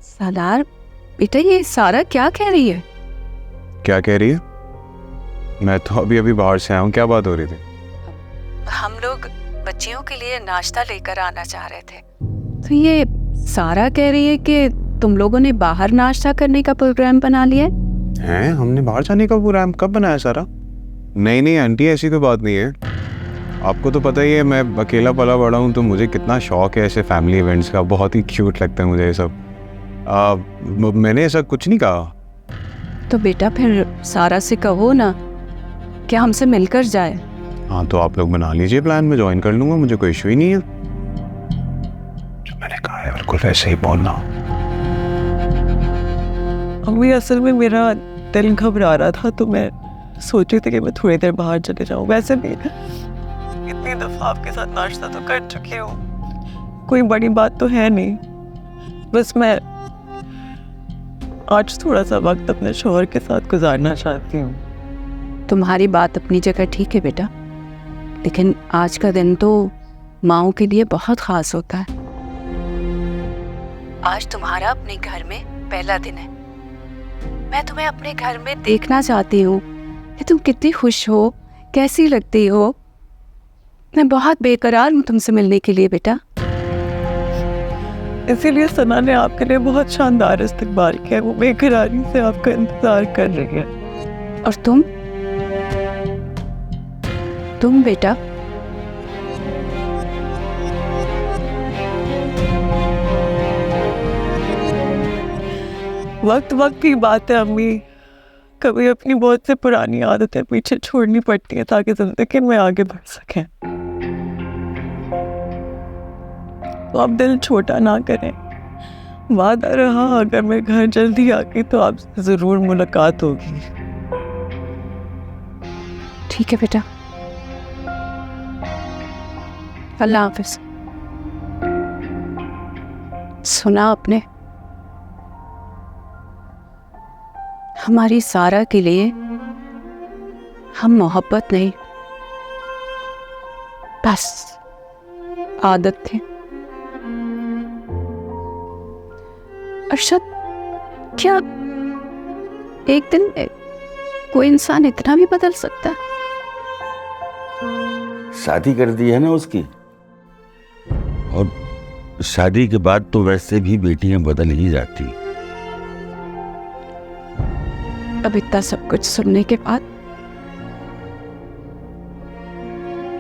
सालार बेटा, ये सारा क्या कह रही है? क्या कह रही है? मैं तो अभी अभी बाहर से आया हूँ, क्या बात हो रही थी? हम लोग बच्चियों के लिए नाश्ता लेकर आना चाह रहे थे, तो ये सारा कह रही है कि तुम लोगों ने बाहर नाश्ता करने का प्रोग्राम बना लिया है? हमने बाहर जाने का प्रोग्राम कब बनाया सारा? नहीं नहीं आंटी, ऐसी कोई बात नहीं है। आपको तो पता ही है मैं अकेला पला बड़ा हूँ, तो मुझे कितना शौक है ऐसे फैमिली इवेंट्स का। बहुत ही क्यूट लगता है मुझे ये सब। मैंने ऐसा कुछ नहीं कहा। तो बेटा फिर सारा से कहो ना कि हमसे मिलकर जाए। हाँ तो आप लोग बना लीजिए प्लान, में ज्वाइन कर लूँगा, मुझे कोई इशू ही नहीं है। जो मैंने कहा है बिल्कुल वैसे ही बोलना। अम्मी, असल में मेरा दिल घबरा रहा था, तो मैं सोच रही थी कि मैं थोड़ी देर बाहर चले जाऊँ। वैसे भी इतनी दफ़ा आपके साथ नाश्ता तो कर चुकी हूँ, कोई बड़ी बात तो है नहीं। बस मैं आज थोड़ा सा वक्त अपने शौहर के साथ गुजारना चाहती हूँ। तुम्हारी बात अपनी जगह ठीक है बेटा, लेकिन आज का दिन तो माँओं के लिए बहुत ख़ास होता है। आज तुम्हारा अपने घर में पहला दिन है। मैं तुम्हें अपने घर में देखना चाहती हूँ कि तुम कितनी खुश हो, कैसी लगती हो। मैं बहुत बेकरार हूँ तुमसे मिलने के लिए बेटा। इसीलिए सना ने आपके लिए बहुत शानदार इस्तकबाल किया। वो बेकरारी से आपका इंतजार कर रही है। और तुम बेटा, वक्त वक्त की बात है अम्मी, कभी अपनी बहुत से पुरानी आदतें पीछे छोड़नी पड़ती हैं ताकि जिंदगी में आगे बढ़ सकें। तो आप दिल छोटा ना करें। वादा रहा, अगर मैं घर जल्दी आ गई तो आपसे जरूर मुलाकात होगी। ठीक है बेटा, अल्लाह हाफिज। सुना आपने, हमारी सारा के लिए हम मोहब्बत नहीं, बस आदत थे। अरशद, क्या एक दिन कोई इंसान इतना भी बदल सकता है? शादी कर दी है ना उसकी, और शादी के बाद तो वैसे भी बेटियां बदल ही जाती। अब इतना सब कुछ सुनने के बाद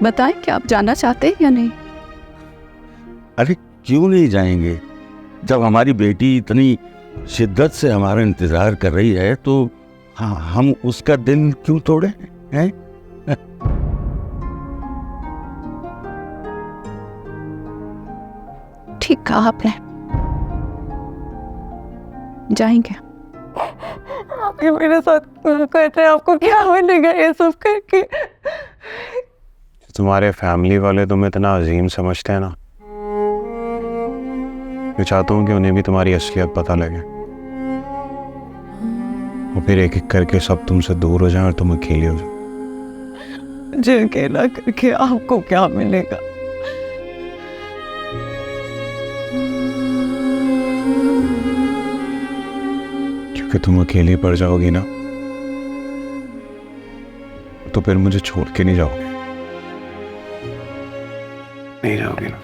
बताएं कि आप जाना चाहते हैं या नहीं? अरे क्यों नहीं जाएंगे? जब हमारी बेटी इतनी शिद्दत से हमारा इंतजार कर रही है तो हाँ, हम उसका दिल क्यों तोड़े हैं? ठीक कहा आपने, जाएंगे। आप ये मेरे साथ कहते हैं, आपको क्या मिलेगा ये सब करके? तुम्हारे फैमिली वाले तुम्हें इतना अजीम समझते हैं ना, मैं चाहता हूँ कि उन्हें भी तुम्हारी असलियत पता लगे, और फिर एक एक करके सब तुमसे दूर हो जाए और तुम अकेले हो जाओ। मुझे अकेला करके आपको क्या मिलेगा? क्योंकि तुम अकेली पड़ जाओगी ना, तो फिर मुझे छोड़ के नहीं जाओगे। नहीं जाओगी ना?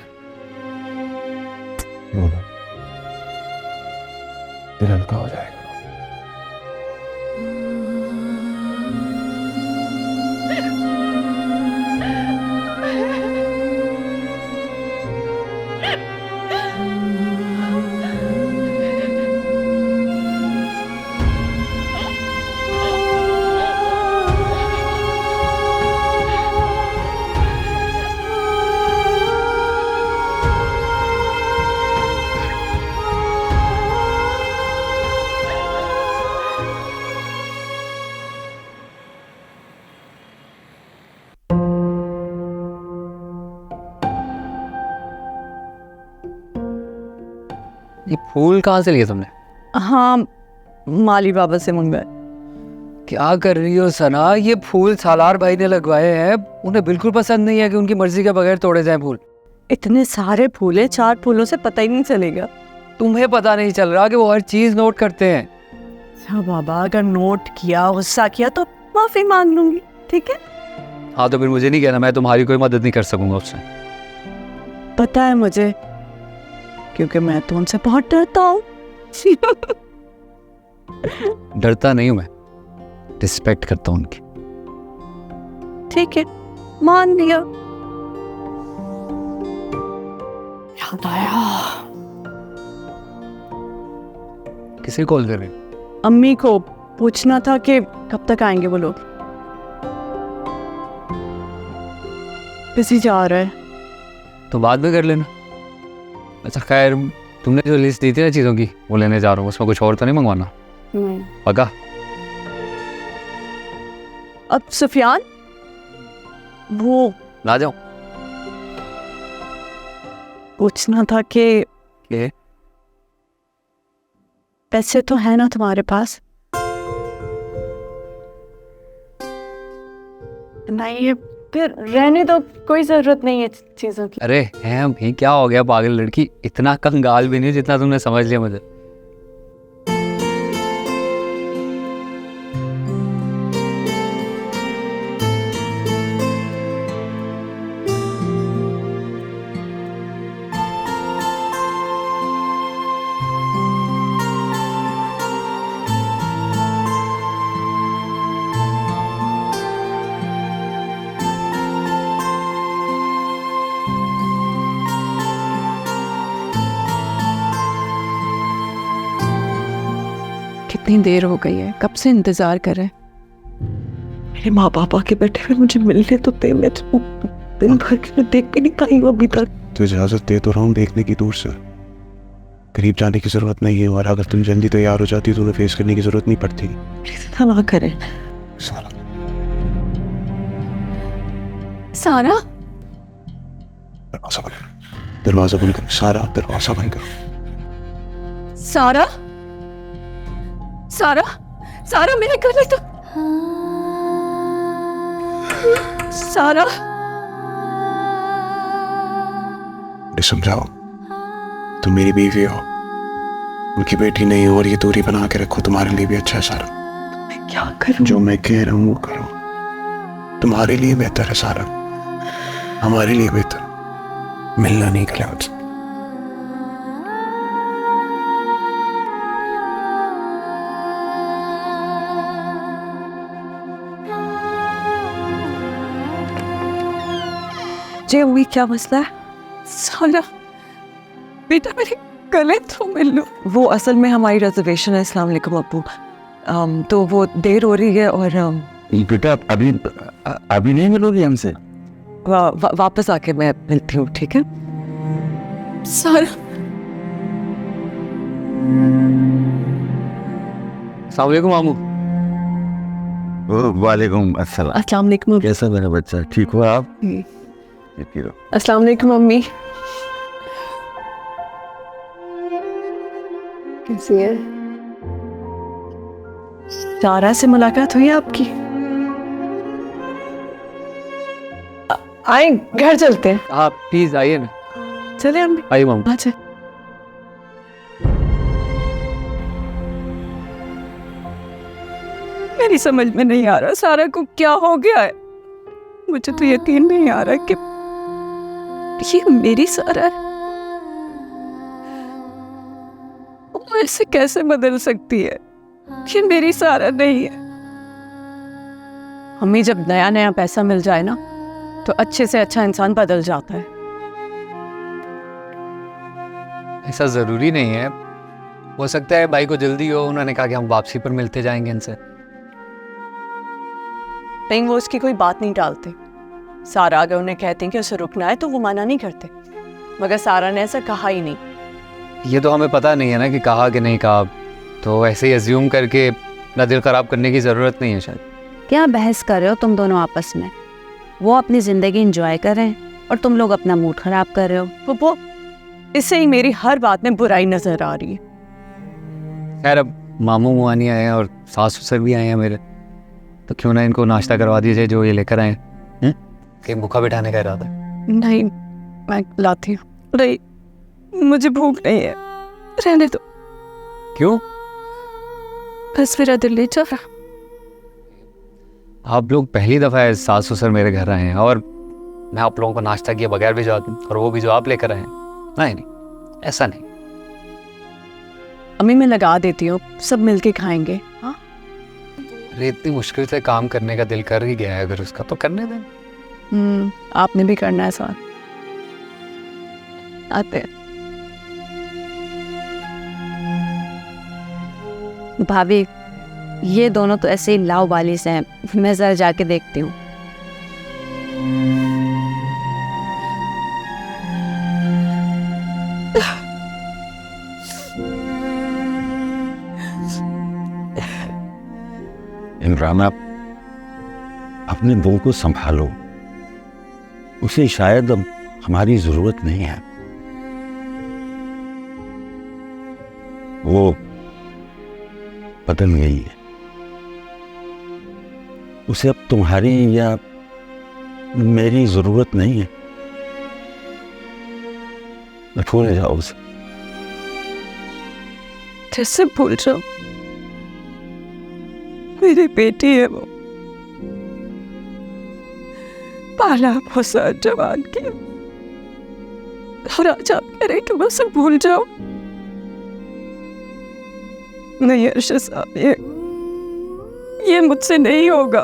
बोलो, दिल हल्का हो जाएगा। ये फूल कहाँ से लिए तुमने? हाँ, माली बाबा से मंगवाए। क्या कर रही हो सना? ये फूल सालार भाई ने लगवाए हैं, उन्हें बिल्कुल पसंद नहीं है कि उनकी मर्जी के बगैर तोड़े जाएं फूल। इतने सारे फूल है, 4 फूलों से पता ही नहीं चलेगा। तुम्हें पता नहीं चल रहा कि वो हर चीज नोट करते हैं। अच्छा बाबा, अगर नोट किया, गुस्सा किया तो माफी मांग लूंगी, ठीक है? हाँ तो फिर मुझे नहीं कहना, मैं तुम्हारी कोई मदद नहीं कर सकूंगा उससे। पता है मुझे, क्योंकि मैं तो उनसे बहुत डरता हूँ। डरता नहीं हूं मैं, रिस्पेक्ट करता हूं उनकी। ठीक है, मान लिया। याद आया, किसे कॉल कर रहे हो? अम्मी को पूछना था कि कब तक आएंगे वो लोग। बिजी जा रहा है। तो बाद में कर लेना। अच्छा खैर, तुमने जो लिस्ट दी थी ना चीज़ों की, वो लेने जा रहा हूँ, उसमें कुछ और तो नहीं मंगवाना? पक्का? अब सुफियान, वो ला जाऊँ? पूछना था कि ये पैसे तो है ना तुम्हारे पास? नहीं है, फिर रहने दो, कोई जरूरत नहीं है चीजों की। अरे हैं भाई, क्या हो गया पागल लड़की, इतना कंगाल भी नहीं जितना तुमने समझ लिया मुझे। कितनी देर हो गई है, कब से इंतजार कर रहे हैं। मेरे माँ बाप आके बैठे हुए, मुझे मिलने तो दे। मैं तो दिन भर के देख भी नहीं पाई हूँ अभी तक। तो इजाजत दे तो रहा हूँ देखने की, दूर से। करीब जाने की जरूरत नहीं है, और अगर तुम जल्दी तैयार हो जाती तो तुम्हें फेस करने की जरूरत नहीं पड़ती। इतना ना करें। सारा सारा, दरवाजा बंद करो, दरवाजा बंद करो, सारा दरवाजा बंद करो। सारा, सारा, सारा मेरे गले तो, सारा। मुझे समझाओ, तुम मेरी बीवी हो, उनकी बेटी नहीं हो, और ये दूरी बना के रखो, तुम्हारे लिए भी अच्छा है सारा। मैं क्या करूँ? जो मैं कह रहा हूँ वो करो, तुम्हारे लिए बेहतर है सारा, हमारे लिए बेहतर। मिलना नहीं गया मुझसे। जी अम्मी, क्या मसला है? सारा बेटा, मेरे गले तो मिल लो। वो असल में हमारी रिजर्वेशन है। अस्सलाम वालेकुम अब्बू। तो वो देर हो रही है, और बेटा अभी अभी नहीं मिलोगी हमसे? वापस आके मैं मिलती हूँ, ठीक है? सारा, अस्सलाम वालेकुम मामू। वालेकुम अस्सलाम। अस्सलाम वालेकुम। कैसा मेरा बच्चा, ठीक हो आप? अस्सलाम वालेकुम अम्मी। कैसी है? सारा से मुलाकात हुई है आपकी? आए, घर चलते हैं। हाँ प्लीज आइए ना। चले अम्मी। आइए मामू। अच्छा। मेरी समझ में नहीं आ रहा सारा को क्या हो गया है। मुझे तो यकीन नहीं आ रहा कि ये मेरी सारा है। वो ऐसे कैसे बदल सकती है? ये मेरी सारा नहीं है। हमें जब नया नया पैसा मिल जाए ना, तो अच्छे से अच्छा इंसान बदल जाता है। ऐसा जरूरी नहीं है, हो सकता है भाई को जल्दी हो, उन्होंने कहा कि हम वापसी पर मिलते जाएंगे इनसे। नहीं, वो उसकी कोई बात नहीं टालते। सारा अगर उन्हें कहते हैं कि उसे रुकना है तो वो मना नहीं करते, मगर सारा ने ऐसा कहा ही नहीं। ये तो हमें पता नहीं है ना कि कहा कि नहीं कहा, तो ऐसे ही अज्यूम करके अपना दिल खराब करने की ज़रूरत नहीं है शायद। क्या बहस कर रहे हो तुम दोनों आपस में? वो अपनी ज़िंदगी एंजॉय कर रहे हैं और तुम लोग अपना मूड खराब कर रहे हो। पुप्पो, इससे ही मेरी हर बात में बुराई नजर आ रही है। खैर अब मामू मुआनी आए हैं और सास ससुर भी आए हैं मेरे, तो क्यों ना इनको नाश्ता करवा दीजिए जो ये लेकर आए हैं। कहीं भूखा बिठाने का इरादा है? नहीं, मैं लाती हूँ। नहीं, मुझे भूख नहीं है। रहने दो, क्यों? बस मेरा दिल नहीं चाह रहा। आप लोग पहली दफ़ा है सास ससुर मेरे घर आए हैं और मैं आप लोगों को नाश्ता किए बगैर भी जाता हूँ, और वो भी जो आप लेकर आए हैं। नहीं नहीं, ऐसा नहीं। अम्मी मैं लगा देती हूँ, सब मिलके खाएंगे। हाँ अरे इतनी मुश्किल से काम करने का दिल कर ही गया है अगर उसका, तो करने दें। आपने भी करना है साथ। आते हैं। भाभी ये दोनों तो ऐसे ही लाव वाली से हैं, मैं जरा जाके देखती हूँ। इमरान, आप अपने दिल को संभालो, उसे शायद अब हमारी जरूरत नहीं है। वो बदल गई है, उसे अब तुम्हारी या मेरी जरूरत नहीं है। भूल जाओ उसे। कैसे भूल जाओ? मेरी बेटी है वो, पाला पोसा जवान किया, और आज आप कह रहे कि मैं उसे भूल जाऊं? नहीं अर्शद साहब, ये मुझसे नहीं होगा।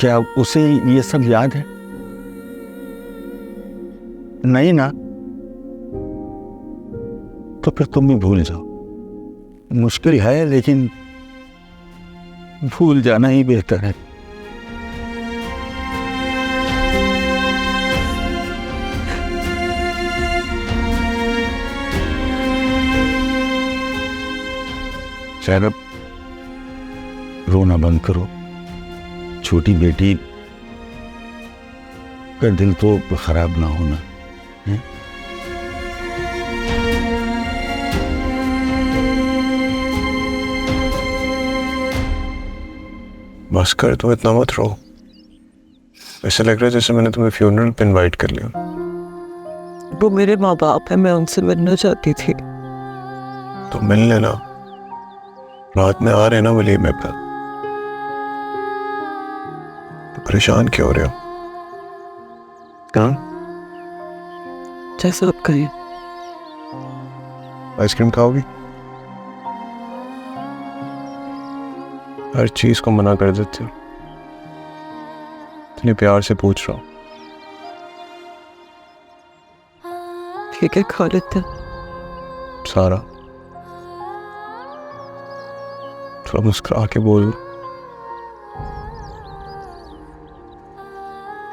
क्या उसे ये सब याद है? नहीं ना, तो फिर तुम भी भूल जाओ। मुश्किल है लेकिन भूल जाना ही बेहतर है। सैरब, रोना बंद करो। छोटी बेटी का दिल तो खराब ना होना है? बस कर, तुम इतना मत रो। ऐसा लग रहा है जैसे मैंने तुम्हें फ्यूनरल पे इनवाइट कर लिया। वो मेरे माँ बाप है, मैं उनसे मिलना चाहती थी। तो मिल लेना, रात में आ रहे ना वलीमे पर। तो परेशान क्यों हो रहे हो? कहाँ? जैसा आप कहिए। आइसक्रीम खाओगी? हर चीज को मना कर देते हो। इतने प्यार से पूछ रहा हूँ। ठीक है, खा लेते हैं। सारा, थोड़ा मुस्कुरा के बोल।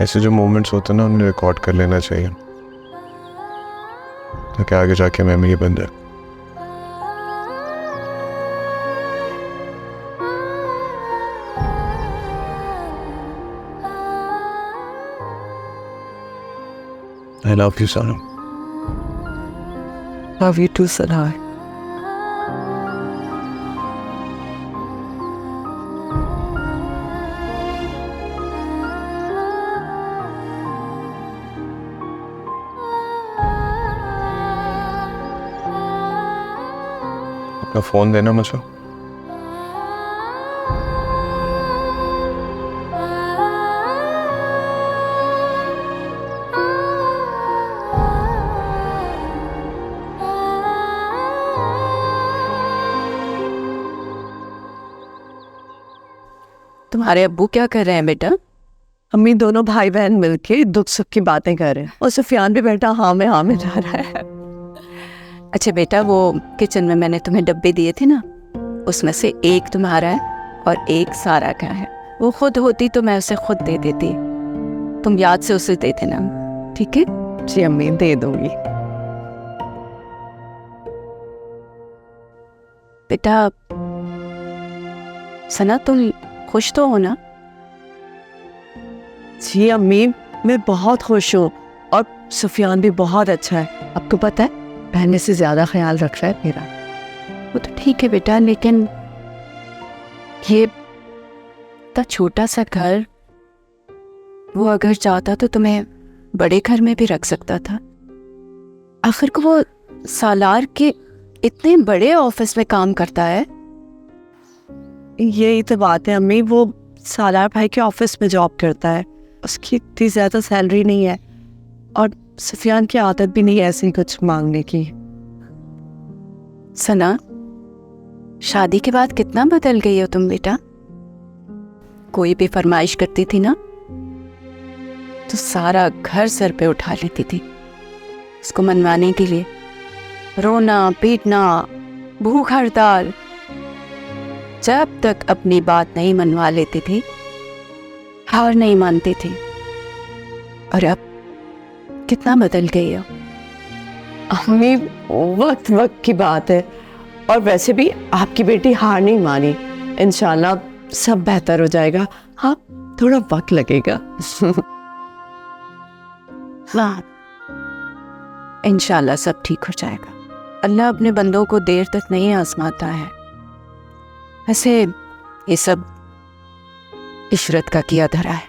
ऐसे जो मोमेंट्स होते हैं ना, उन्हें रिकॉर्ड कर लेना चाहिए ताकि आगे जाके मेमोरी बन जाए। I love you, Sana. Love you too, Sanai. अपना फोन देना मुझे। तुम्हारे अब्बू क्या कर रहे हैं बेटा? अम्मी दोनों भाई बहन मिलके दुख सुख की बातें कर रहे हैं, और सुफियान भी बेटा हाँ में जा रहा है। अच्छा बेटा, वो किचन में मैंने तुम्हें डब्बे दिए थे ना, उसमें से एक तुम्हारा है और एक सारा का है। वो खुद होती तो मैं उसे खुद दे देती, तुम याद से उसे दे देना, ठीक है? जी अम्मी, दे दूंगी। बेटा सना, तुम खुश तो हो ना? जी अम्मी, मैं बहुत खुश हूँ, और सुफियान भी बहुत अच्छा है। आपको पता है, पहले से ज्यादा ख्याल रख रहा है मेरा। वो तो ठीक है बेटा, लेकिन ये इतना छोटा सा घर, वो अगर चाहता तो तुम्हें बड़े घर में भी रख सकता था। आखिर को वो सालार के इतने बड़े ऑफिस में काम करता है। यही तो बात है अम्मी, वो सालार भाई के ऑफिस में जॉब करता है, उसकी इतनी ज़्यादा सैलरी नहीं है और सुफियान की आदत भी नहीं है ऐसे कुछ मांगने की। सना, शादी के बाद कितना बदल गई हो तुम बेटा। कोई भी फरमाइश करती थी ना तो सारा घर सर पे उठा लेती थी उसको मनवाने के लिए। रोना पीटना, भूख हड़ताल, जब तक अपनी बात नहीं मनवा लेती थी हार नहीं मानती थी। और अब कितना बदल गई हो। अम्मी वक्त वक्त की बात है, और वैसे भी आपकी बेटी हार नहीं मानी, इंशाल्लाह सब बेहतर हो जाएगा। हाँ, थोड़ा वक्त लगेगा। हाँ, इंशाल्लाह सब ठीक हो जाएगा। अल्लाह अपने बंदों को देर तक नहीं आजमाता है। वैसे ये सब इशरत का किया धरा है।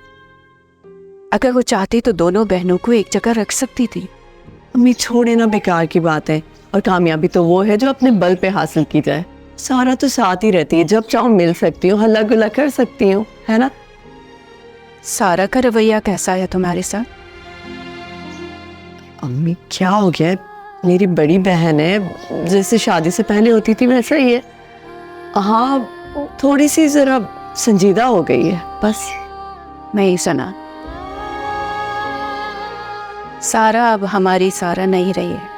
अगर वो चाहती तो दोनों बहनों को एक जगह रख सकती थी। अम्मी छोड़े ना, बेकार की बात है, और कामयाबी तो वो है जो अपने बल पे हासिल की जाए। सारा तो साथ ही रहती है, जब चाहो मिल सकती हूँ, हल्ला गुल्ला कर सकती हूँ, है ना। सारा का रवैया कैसा है तुम्हारे साथ? अम्मी क्या हो गया है, मेरी बड़ी बहन है, जैसे शादी से पहले होती थी वैसा ही है। हाँ, थोड़ी सी जरा संजीदा हो गई है बस। नहीं सना, सारा अब हमारी सारा नहीं रही है।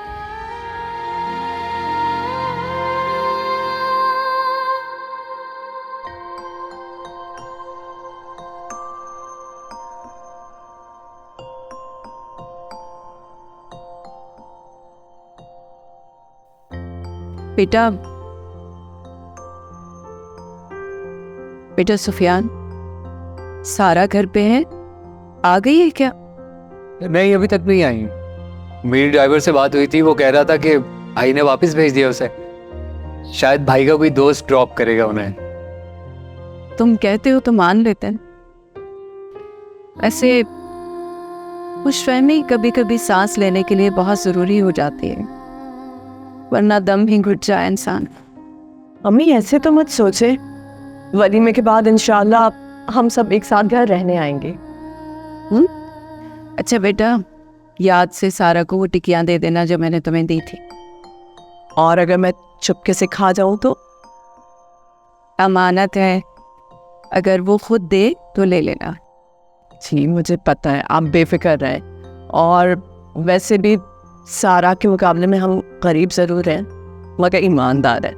बेटा, बेटा सुफियान, सारा घर पे है? आ गई है क्या? नहीं, अभी तक नहीं आई। मेरी ड्राइवर से बात हुई थी, वो कह रहा था कि भाई ने वापस भेज दिया उसे। शायद भाई का कोई दोस्त ड्रॉप करेगा उन्हें। तुम कहते हो तो मान लेते हैं। ऐसे खुशफहमी कभी कभी सांस लेने के लिए बहुत जरूरी हो जाती है, वरना दम ही घुट जाए इंसान। अम्मी ऐसे तो मत सोचे, वलीमे के बाद इंशाल्लाह हम सब एक साथ घर रहने आएंगे। अच्छा बेटा, याद से सारा को वो टिकियां दे देना जो मैंने तुम्हें दी थी। और अगर मैं चुपके से खा जाऊं तो? अमानत है, अगर वो खुद दे तो ले लेना। जी मुझे पता है, आप बेफिक्र रहें। और वैसे भी सारा के मुकाबले में हम गरीब ज़रूर हैं, मगर ईमानदार है।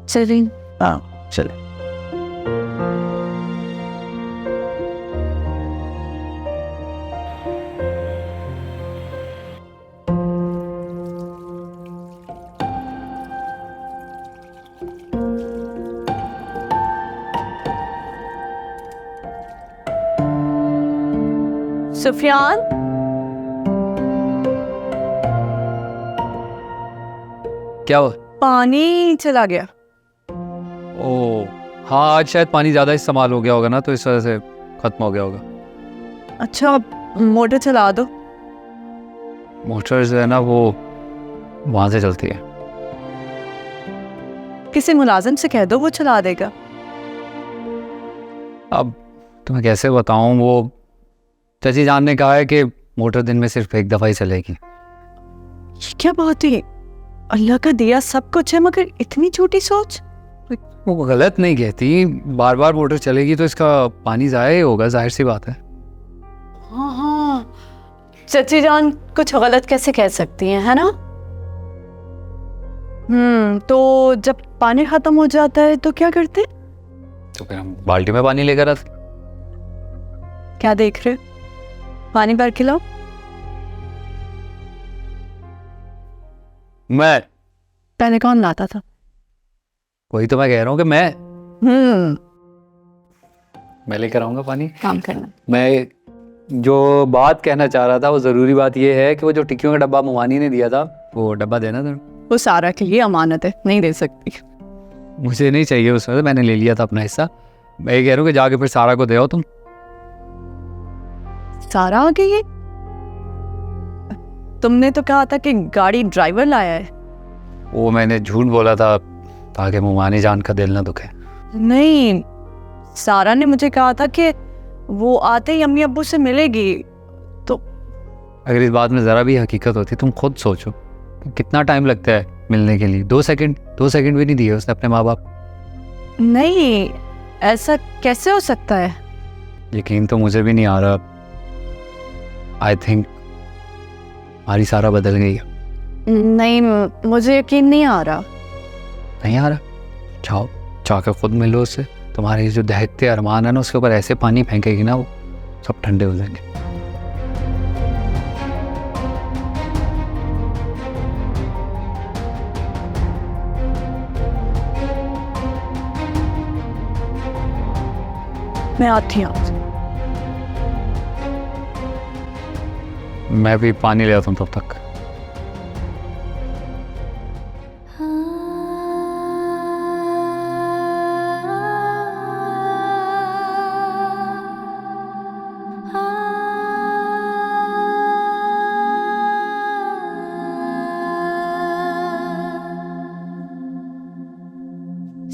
चलिए। हाँ चले। सुफियान, क्या हुआ? पानी चला गया। ओ हाँ, आज शायद पानी ज़्यादा इस्तेमाल हो गया होगा ना, तो इस वजह से ख़त्म हो गया होगा। अच्छा, मोटर चला दो। मोटर जो है ना वो वहाँ से चलती है। किसी मुलाजिम से कह दो, वो चला देगा। अब तुम्हें कैसे बताऊँ, वो चाची जान ने कहा है कि मोटर दिन में सिर्फ एक दफ़ा ही चलेगी। ये क्या बात है, अल्लाह का दिया सब कुछ है, मगर इतनी छोटी सोच। वो गलत नहीं कहती, बार बार मोटर चलेगी तो इसका पानी ज़ाया ही होगा, जाहिर सी बात है। हाँ हाँ, चची जान कुछ गलत कैसे कह सकती हैं, है ना। तो जब पानी खत्म हो जाता है तो क्या करते? तो फिर हम बाल्टी में पानी लेकर आते। क्या देख रहे हो, पानी भर के लाओ। मैं पहले कौन लाता था? वही तो मैं कह रहा हूँ कि मैं लेकर आऊँगा पानी। काम करना। मैं जो बात कहना चाह रहा था, वो ज़रूरी बात ये है कि वो जो टिक्कियों का डब्बा मुमानी ने दिया था, वो डब्बा देना था। वो सारा के लिए अमानत है, नहीं दे सकती। मुझे नहीं चाहिए उसमें, तो मैंने ले लिया था अपना हिस्सा। मैं ये कह रहा हूँ कि जाके फिर सारा को दे आओ तुम। सारा आ गई है? तुमने तो कहा था कि गाड़ी ड्राइवर लाया है। वो मैंने झूठ बोला था ताकि मुमानी जान का दिल ना दुखे। नहीं, सारा ने मुझे कहा था कि वो आते ही अम्मी अब्बू से मिलेगी। तो अगर इस बात में ज़रा भी हकीकत होती, तुम खुद सोचो कितना टाइम लगता है मिलने के लिए। 2 सेकंड भी नहीं दिए उसने अपने माँ बाप। नहीं, ऐसा कैसे हो सकता है? यकीन तो मुझे भी नहीं आ रहा। आई थिंक हमारी सारा बदल गई है। नहीं, मुझे यकीन नहीं आ रहा। नहीं आ रहा? जाओ जाकर खुद मिलो उससे। तुम्हारे जो दहकते अरमान है ना, उसके ऊपर ऐसे पानी फेंकेगी ना, वो सब ठंडे हो जाएंगे। मैं आती हूँ। मैं भी पानी ले आता हूँ तब तक।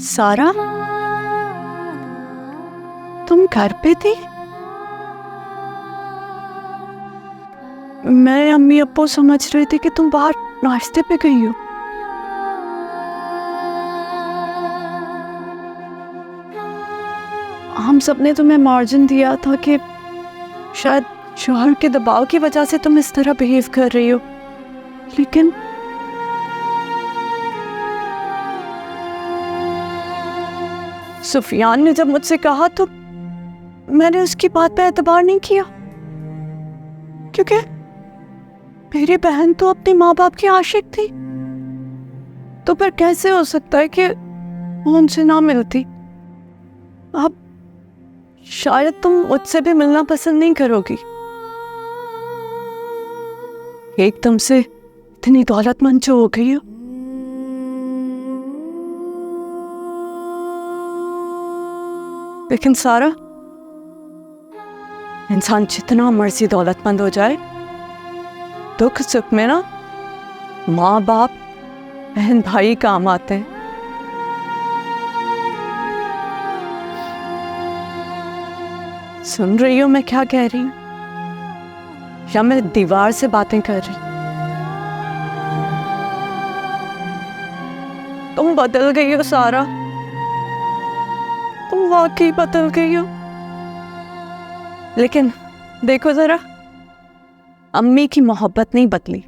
सारा, तुम घर पे थी? मैं अम्मी अब्बू समझ रहे थे कि तुम बाहर नाश्ते पे गई हो। हम सब ने तुम्हें मार्जिन दिया था कि शायद शोहर के दबाव की वजह से तुम इस तरह बिहेव कर रही हो, लेकिन सुफियान ने जब मुझसे कहा तो मैंने उसकी बात पे एतबार नहीं किया, क्योंकि मेरी बहन तो अपने माँ बाप की आशिक थी। तो फिर कैसे हो सकता है कि वो उनसे ना मिलती? अब शायद तुम मुझसे भी मिलना पसंद नहीं करोगी। एकदम से इतनी दौलतमंद जो हो गई हो। लेकिन सारा, इंसान जितना मर्जी दौलतमंद हो जाए, दुख सुख में ना माँ बाप बहन भाई काम आते हैं। सुन रही हो मैं क्या कह रही हूँ, या मैं दीवार से बातें कर रही? तुम बदल गई हो सारा, तुम वाकई बदल गई हो। लेकिन देखो जरा, अम्मी की मोहब्बत नहीं बदली।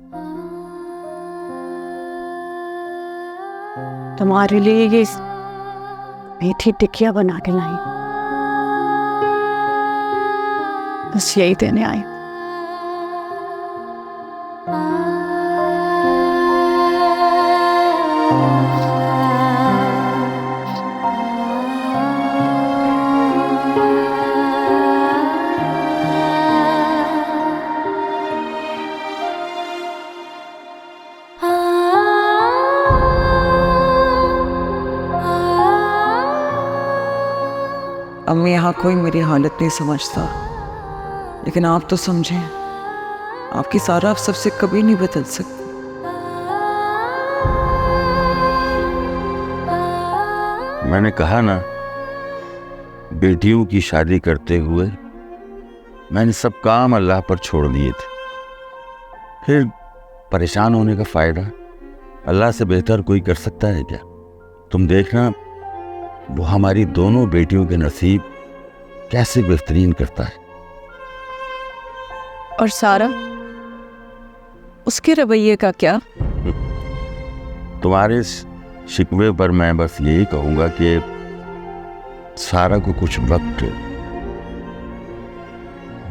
तुम्हारे लिए ये मीठी टिकिया बना के लाई, बस यही देने आई। अम्मी, यहाँ कोई मेरी हालत नहीं समझता, लेकिन आप तो समझें। आपकी सारा आप सबसे कभी नहीं बदल सकती। मैंने कहा ना, बेटियों की शादी करते हुए मैंने सब काम अल्लाह पर छोड़ दिए थे। फिर परेशान होने का फायदा? अल्लाह से बेहतर कोई कर सकता है क्या? तुम देखना, वो हमारी दोनों बेटियों के नसीब कैसे बेहतरीन करता है। और सारा, उसके रवैये का क्या? तुम्हारे इस शिकवे पर मैं बस यही कहूँगा कि सारा को कुछ वक्त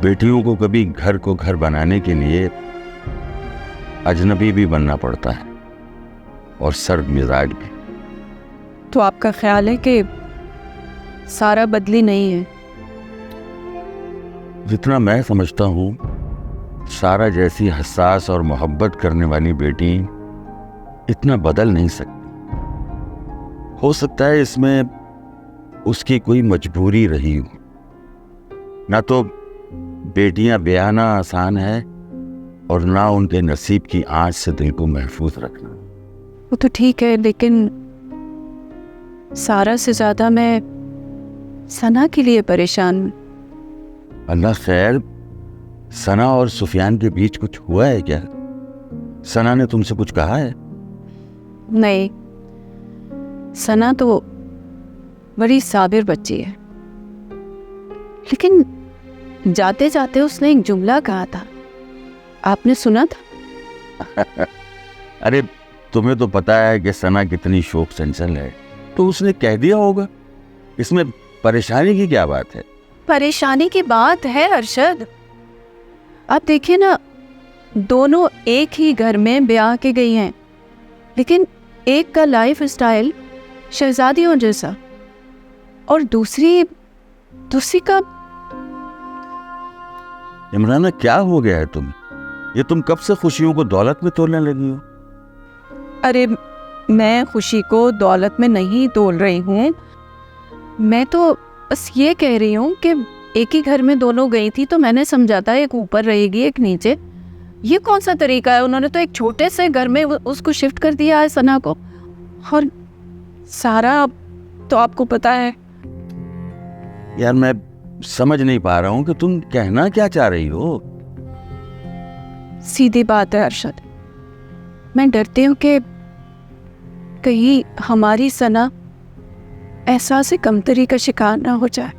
बेटियों को कभी घर को घर बनाने के लिए अजनबी भी बनना पड़ता है, और सर्द मिजाज भी। तो आपका ख्याल है कि सारा बदली नहीं है? जितना मैं समझता हूँ, सारा जैसी हसास और मोहब्बत करने वाली बेटी इतना बदल नहीं सकती। हो सकता है इसमें उसकी कोई मजबूरी रही हो। ना तो बेटियां ब्याहना आसान है, और ना उनके नसीब की आंच से दिल को महफूज रखना। वो तो ठीक है, लेकिन सारा से ज्यादा मैं सना के लिए परेशान हूँ। अल्लाह खैर, सना और सुफियान के बीच कुछ हुआ है क्या? सना ने तुमसे कुछ कहा है? नहीं, सना तो बड़ी साबिर बच्ची है, लेकिन जाते जाते उसने एक जुमला कहा था, आपने सुना था? अरे तुम्हें तो पता है कि सना कितनी शोक चंचल है, तो उसने कह दिया होगा। इसमें परेशानी की क्या बात है? परेशानी की बात है अरशद। आप देखिए ना, दोनों एक ही घर में ब्याह के गई हैं, लेकिन एक का लाइफ स्टाइल शहजादियों जैसा और दूसरी का। इमराना, क्या हो गया है तुम्हें? ये तुम कब से खुशियों को दौलत में तोड़ने लगी हो? अरे मैं खुशी को दौलत में नहीं तोल रही हूँ, मैं तो बस ये कह रही हूँ कि एक ही घर में दोनों गई थी तो मैंने समझा था एक ऊपर रहेगी एक नीचे। ये कौन सा तरीका है? उन्होंने तो एक छोटे से घर में उसको शिफ्ट कर दिया है, सना को। और सारा तो आपको पता है। यार मैं समझ नहीं पा रहा हूँ कि तुम कहना क्या चाह रही हो। सीधी बात है अरशद, मैं डरती हूँ कि कहीं हमारी सना एहसास कमतरी का शिकार ना हो जाए।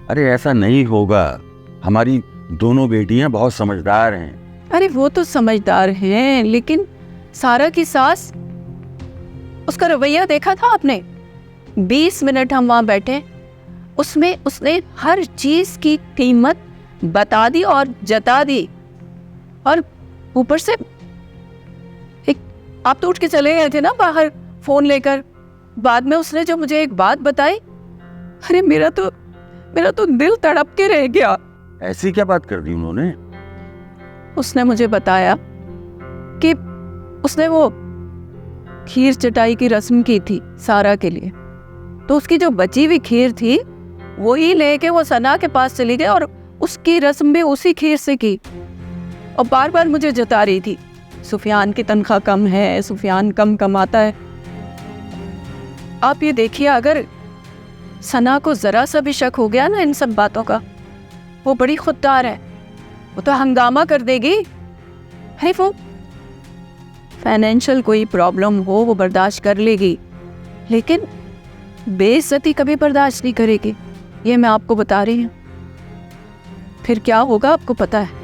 अरे ऐसा नहीं होगा, हमारी दोनों बेटियां बहुत समझदार हैं। अरे वो तो समझदार हैं, लेकिन सारा की सास, उसका रवैया देखा था आपने? 20 मिनट हम वहां बैठे, उसमें उसने हर चीज की कीमत बता दी और जता दी। और ऊपर से एक, आप तो उठ के चले गए थे ना बाहर फोन लेकर, बाद में उसने जो मुझे एक बात बताई, अरे मेरा तो दिल तड़प के रह गया। ऐसी क्या बात कर दी उन्होंने? उसने मुझे बताया कि उसने वो खीर चटाई की रस्म की थी सारा के लिए, तो उसकी जो बची हुई खीर थी वो ही लेके वो सना के पास चली गई और उसकी रस्म भी उसी खीर से की। और बार बार मुझे जता रही थी, सुफियान की तनख्वाह कम है, सुफियान कम कमाता है। आप ये देखिए, अगर सना को जरा सा भी शक हो गया ना इन सब बातों का, वो बड़ी खुददार है, वो तो हंगामा कर देगी। है वो फाइनेंशियल कोई प्रॉब्लम हो वो बर्दाश्त कर लेगी, लेकिन बेइज्जती कभी बर्दाश्त नहीं करेगी। ये मैं आपको बता रही हूँ। फिर क्या होगा आपको पता है।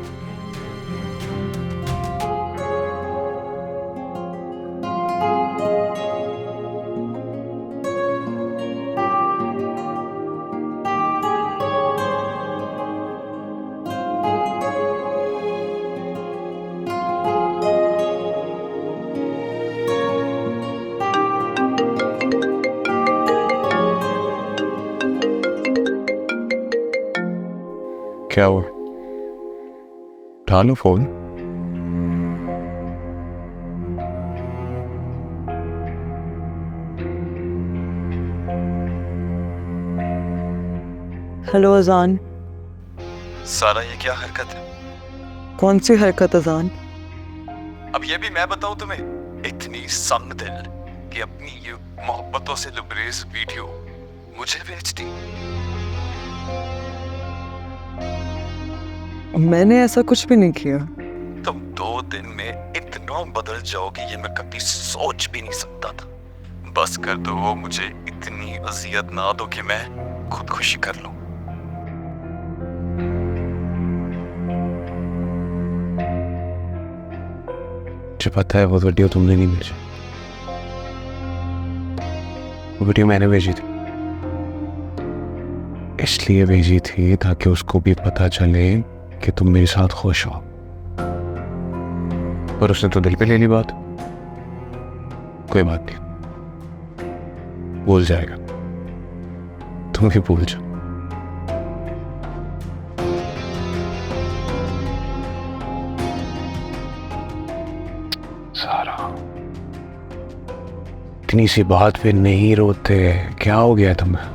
क्या हुआ? उठा लो फोन। हेलो अजान। सारा, ये क्या हरकत है? कौन सी हरकत अजान? अब ये भी मैं बताऊं तुम्हें? इतनी संग दिल कि अपनी ये मोहब्बतों से लबरेज वीडियो मुझे भेज दी। मैंने ऐसा कुछ भी नहीं किया। तुम 2 दिन में इतना बदल जाओगे ये मैं कभी सोच भी नहीं सकता था। बस कर दो, मुझे इतनी अजियत ना दो कि मैं खुदकुशी कर लूं। मुझे पता है वो वीडियो तुमने नहीं भेजी, वो वीडियो मैंने भेजी थी। इसलिए भेजी थी ताकि उसको भी पता चले कि तुम मेरे साथ खुश हो। पर उसने तो दिल पे ले ली बात। कोई बात नहीं, भूल जाएगा, तुम भी भूल जाओ। सारा, इतनी सी बात पे नहीं रोते, क्या हो गया तुम्हें?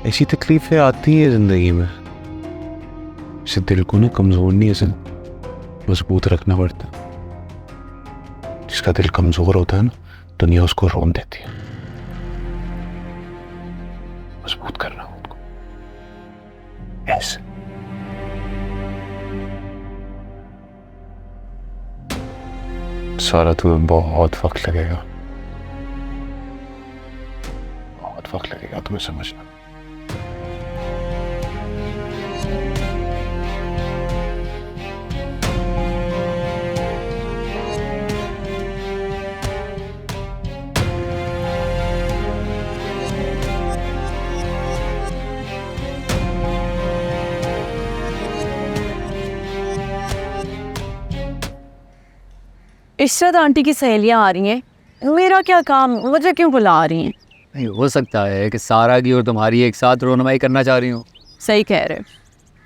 ऐसी तकलीफें आती हैं जिंदगी में, इसे दिल को ना कमजोर नहीं, इसे मजबूत रखना पड़ता है। जिसका दिल कमजोर होता है ना, दुनिया उसको रोन देती है। मजबूत करना उनको ऐसे। सारा तुम्हें बहुत वक्त लगेगा, बहुत वक्त लगेगा तुम्हें समझना। इशरत आंटी की सहेलियां आ रही हैं, मेरा क्या काम, मुझे क्यों बुला रही हैं? नहीं हो सकता है कि सारा की और तुम्हारी एक साथ रोनमाई करना चाह रही हूँ। सही कह रहे हो।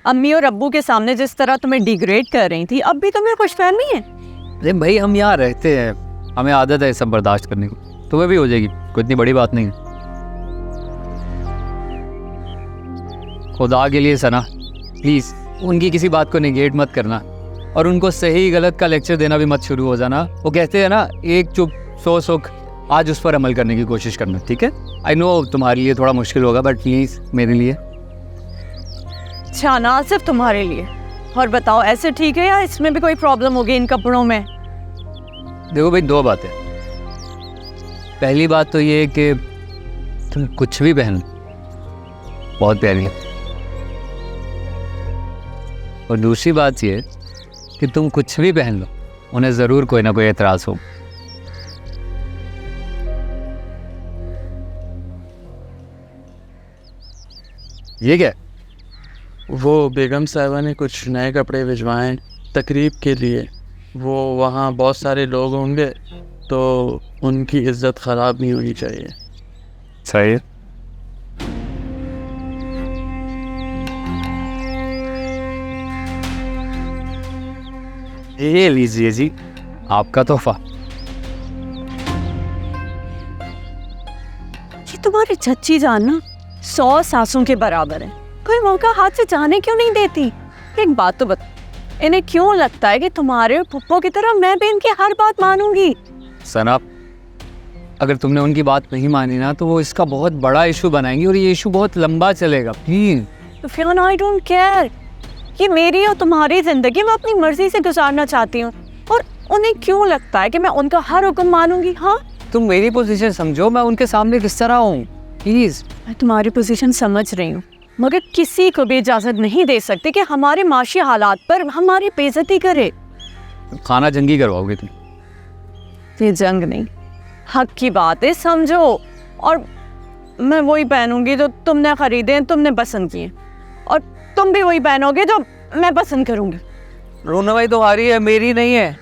अम्मी और अब्बू के सामने जिस तरह तुम्हें डिग्रेड कर रही थी, अब भी तुम्हें खुशफहमी है? अरे भाई हम यहाँ रहते हैं, हमें आदत है सब बर्दाश्त करने को, तुम्हें भी हो जाएगी, कोई इतनी बड़ी बात नहीं है। खुदा के लिए सना प्लीज़ उनकी किसी बात को निगेट मत करना, और उनको सही गलत का लेक्चर देना भी मत शुरू हो जाना। वो कहते हैं ना, एक चुप सौ सुख, आज उस पर अमल करने की कोशिश करना, ठीक है? आई नो तुम्हारे लिए थोड़ा मुश्किल होगा, बट प्लीज़ मेरे लिए। अच्छा ना, सिर्फ तुम्हारे लिए। और बताओ, ऐसे ठीक है या इसमें भी कोई प्रॉब्लम होगी इन कपड़ों में? देखो भाई, दो बातें। पहली बात तो ये है कि तुम कुछ भी पहन लो, बहुत प्यारी है। और दूसरी बात ये कि तुम कुछ भी पहन लो, उन्हें ज़रूर कोई ना कोई एतराज़ हो। ये क्या? वो बेगम साहिबा ने कुछ नए कपड़े भिजवाए हैं तकरीब के लिए। वो वहाँ बहुत सारे लोग होंगे, तो उनकी इज्जत ख़राब नहीं होनी चाहिए। सही है। ये लीजिए जी, आपका तोहफा। ये तुम्हारी चच्ची जान ना 100 सासों के बराबर है, कोई मौका हाथ से जाने क्यों नहीं देती? एक बात तो बता, इन्हें क्यों लगता है कि तुम्हारे और पुप्पो की तरह मैं भी इनकी हर बात मानूंगी? सना, अगर तुमने उनकी बात नहीं मानी ना, तो वो इसका बहुत बड़ा इशू बनाएंगी और ये इशू बहुत लंबा चलेगा। प्लीज। तो फिर आई डोंट केयर, ये मेरी और तुम्हारी जिंदगी मैं अपनी मर्जी से गुजारना चाहती हूँ, और उन्हें क्यों लगता है कि मैं उनका हर हुक्म मानूंगी? हाँ, तुम मेरी पोजीशन समझो, मैं उनके सामने किस तरह हूँ। प्लीज। मैं तुम्हारी पोजीशन समझ रही हूँ, मगर किसी को भी इजाजत नहीं दे सकते कि हमारे माशी हालात पर हमारी बेइज्जती करे। खाना जंगी करवाओगे तुम? ये जंग नहीं, हक की बात है, समझो। और मैं वही पहनूंगी जो तुमने खरीदे, तुमने पसंद किए, और तुम भी वही पहनोगे जो मैं पसंद करूंगी। रोनवाई तो हारी है, मेरी नहीं है।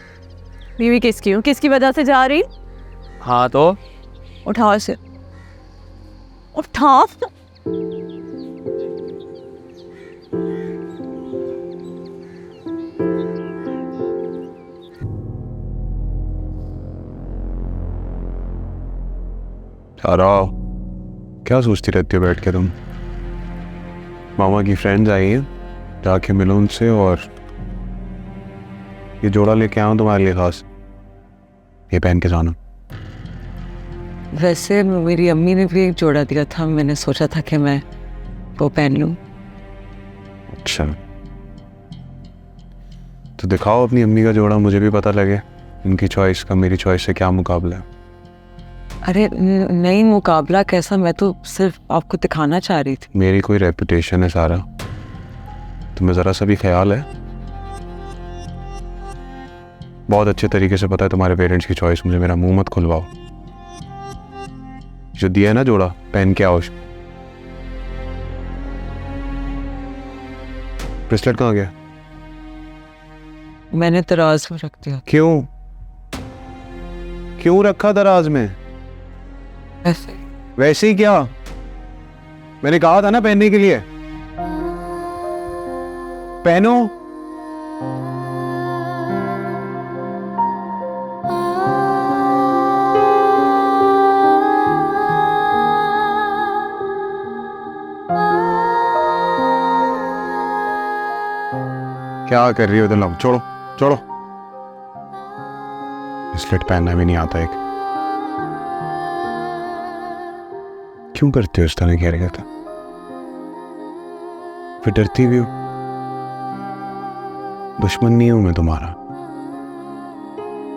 बीवी किसकी हूँ? किसकी वजह से जा रही? हाँ तो उठाओ इसे, उठाओ। सारा, क्या सोचती रहती हो बैठ के तुम? मामा की फ्रेंड्स आई हैं, जाके मिलो उनसे, और ये जोड़ा लेके आऊँ तुम्हारे लिए खास, ये पहन के जाना। वैसे मेरी अम्मी ने भी एक जोड़ा दिया था, मैंने सोचा था कि मैं वो पहन लूं। अच्छा, तो दिखाओ अपनी अम्मी का जोड़ा, मुझे भी पता लगे उनकी चॉइस का मेरी चॉइस से क्या मुकाबला है। अरे नहीं, मुकाबला कैसा, मैं तो सिर्फ आपको दिखाना चाह रही थी। मेरी कोई रेपुटेशन है सारा, तुम्हें ज़रा सा भी ख्याल है? बहुत अच्छे तरीके से पता है तुम्हारे पेरेंट्स की चॉइस, मुझे मेरा मुंह मत खुलवाओ। जो दिया है ना जोड़ा, पहन के आओ। ब्रेसलेट कहाँ गया? मैंने दराज में रख दिया। क्यों? क्यों रखा दराज में? ऐसे वैसे ही क्या? मैंने कहा था ना पहनने के लिए, पहनो। क्या कर रही हो इधर? छोड़ो छोड़ो, ब्रेसलेट पहनना भी नहीं आता एक। क्यों करते हो इस तरह की हरकत? फिर डरती भी हो। दुश्मन नहीं हूं मैं तुम्हारा,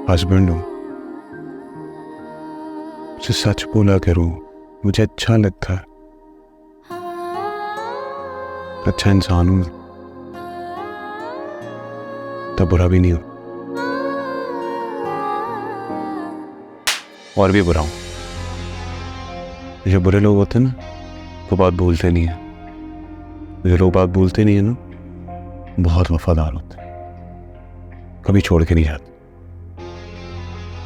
हस्बैंड हूं। मुझे सच बोला करो, मुझे अच्छा लगता है, अच्छा इंसान हूं, तब बुरा भी नहीं हूं, और भी बुरा हूं। जो बुरे लोग होते हैं ना, वो बात भूलते नहीं है। जो लोग बात भूलते नहीं है ना, बहुत वफादार होते हैं, कभी छोड़ के नहीं जाते।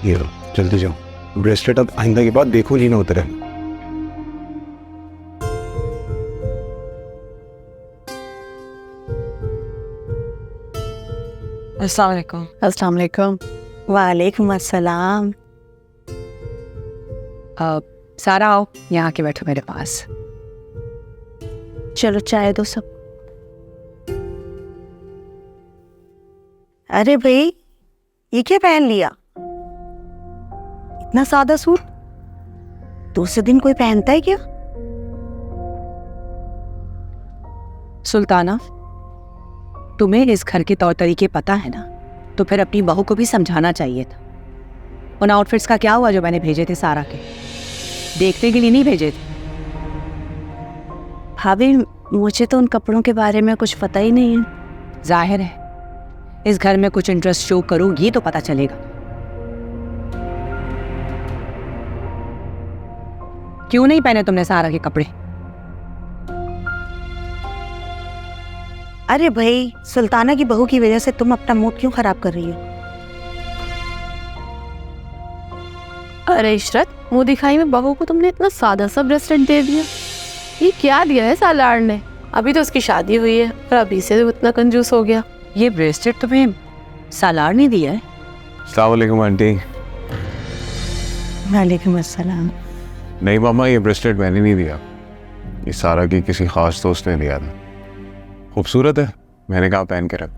ये लो, जल्दी जाओ, ब्रेसलेट अब आइंदा के बाद देखो जी ना उतरे। अस्सलाम वालेकुम। अस्सलाम वालेकुम। वालेकुम अस्सलाम। सारा आओ, यहाँ के बैठो मेरे पास। चलो चाय दो सब। अरे भाई, ये क्या पहन लिया? इतना सादा सूट दूसरे दिन कोई पहनता है क्या? सुल्ताना, तुम्हें इस घर के तौर तरीके पता है ना, तो फिर अपनी बहू को भी समझाना चाहिए था। उन आउटफिट्स का क्या हुआ जो मैंने भेजे थे सारा के? देखने के लिए नहीं भेजे थे। भाभी, मुझे तो उन कपड़ों के बारे में कुछ पता ही नहीं है। जाहिर है, इस घर में कुछ इंटरेस्ट शो करोगी तो पता चलेगा। क्यों नहीं पहने तुमने सारा के कपड़े? अरे भाई, सुल्ताना की बहू की वजह से तुम अपना मूड क्यों खराब कर रही हो? अरे इशरत, मुंह दिखाई में बहू को तुमने इतना सादा सा ब्रेसलेट दे दिया। ये क्या दिया है सालार ने? अभी तो उसकी शादी हुई है और अभी से वो इतना कंजूस हो गया। ये ब्रेसलेट तुम्हें सालार ने दिया है? अस्सलाम वालेकुम आंटी। वालेकुम अस्सलाम। नहीं मामा, ये ब्रेसलेट मैंने नहीं दिया, ये सारा की किसी खास दोस्त ने दिया था। खूबसूरत है, मैंने कहा पहन के रख।